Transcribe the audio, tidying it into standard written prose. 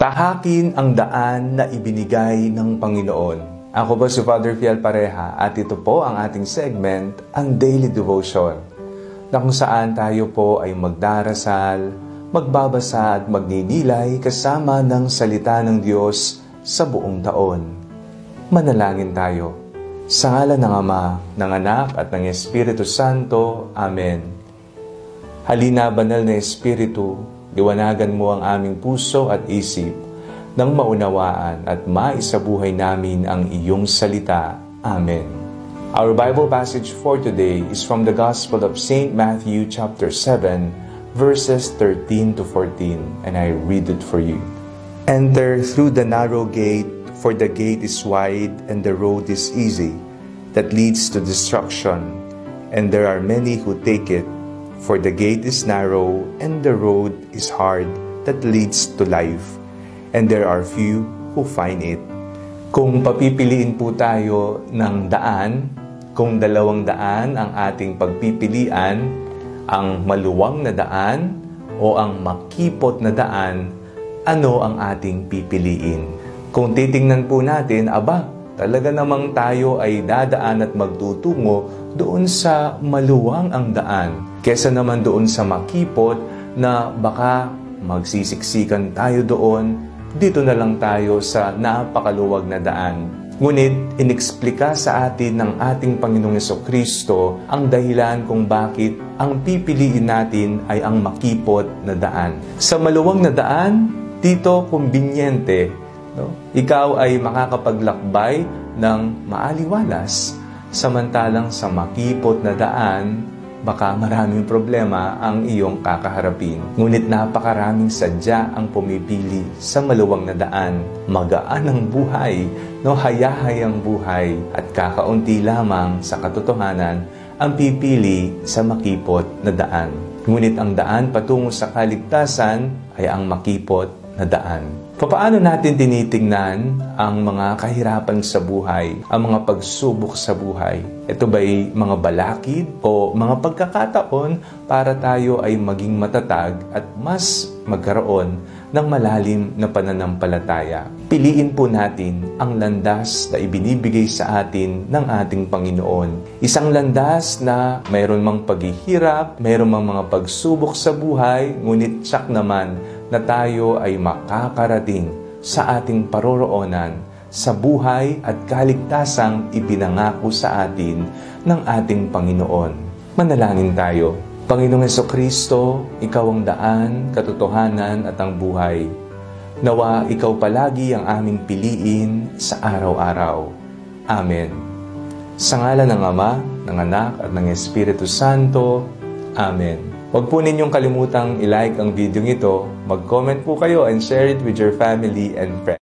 Tahakin ang daan na ibinigay ng Panginoon. Ako po si Father Fiel Pareha at ito po ang ating segment, ang Daily Devotion, na kung saan tayo po ay magdarasal, magbabasa at magninilay kasama ng salita ng Diyos sa buong taon. Manalangin tayo. Sa ngalan ng Ama, ng Anak at ng Espiritu Santo. Amen. Halina, banal na Espiritu, liwanagan mo ang aming puso at isip nang maunawaan at maisabuhay namin ang iyong salita. Amen. Our Bible passage for today is from the Gospel of St. Matthew chapter 7, verses 13 to 14, and I read it for you. Enter through the narrow gate, for the gate is wide and the road is easy, that leads to destruction, and there are many who take it. For the gate is narrow and the road is hard that leads to life, and there are few who find it. Kung papipiliin po tayo ng daan, kung dalawang daan ang ating pagpipilian, ang maluwang na daan o ang makipot na daan, ano ang ating pipiliin? Kung titingnan po natin, talaga namang tayo ay dadaan at magtutungo doon sa maluwang ang daan, kesa naman doon sa makipot na baka magsisiksikan tayo doon, dito na lang tayo sa napakaluwag na daan. Ngunit inexplika sa atin ng ating Panginoong Jesucristo ang dahilan kung bakit ang pipiliin natin ay ang makipot na daan. Sa maluwang na daan, dito kumbinyente, ikaw ay makakapaglakbay ng maaliwalas, samantalang sa makipot na daan, baka maraming problema ang iyong kakaharapin. Ngunit napakaraming sadya ang pumipili sa maluwang na daan. Magaan ang buhay, hayahayang buhay, at kakaunti lamang sa katotohanan ang pipili sa makipot na daan. Ngunit ang daan patungo sa kaligtasan ay ang makipot na daan. Paano natin tinitingnan ang mga kahirapan sa buhay, ang mga pagsubok sa buhay? Ito ba'y mga balakid o mga pagkakataon para tayo ay maging matatag at mas magkaroon ng malalim na pananampalataya? Piliin po natin ang landas na ibinibigay sa atin ng ating Panginoon. Isang landas na mayroon mang paghihirap, mayroon mang mga pagsubok sa buhay, ngunit tsak naman na tayo ay makakarating sa ating paroroonan sa buhay at kaligtasang ipinangako sa atin ng ating Panginoon. Manalangin tayo. Panginoong Jesucristo, Ikaw ang daan, katotohanan at ang buhay. Nawa Ikaw palagi ang aming piliin sa araw-araw. Amen. Sa ngalan ng Ama, ng Anak at ng Espiritu Santo. Amen. Huwag po ninyong kalimutang i-like ang video ito, mag-comment po kayo and share it with your family and friends.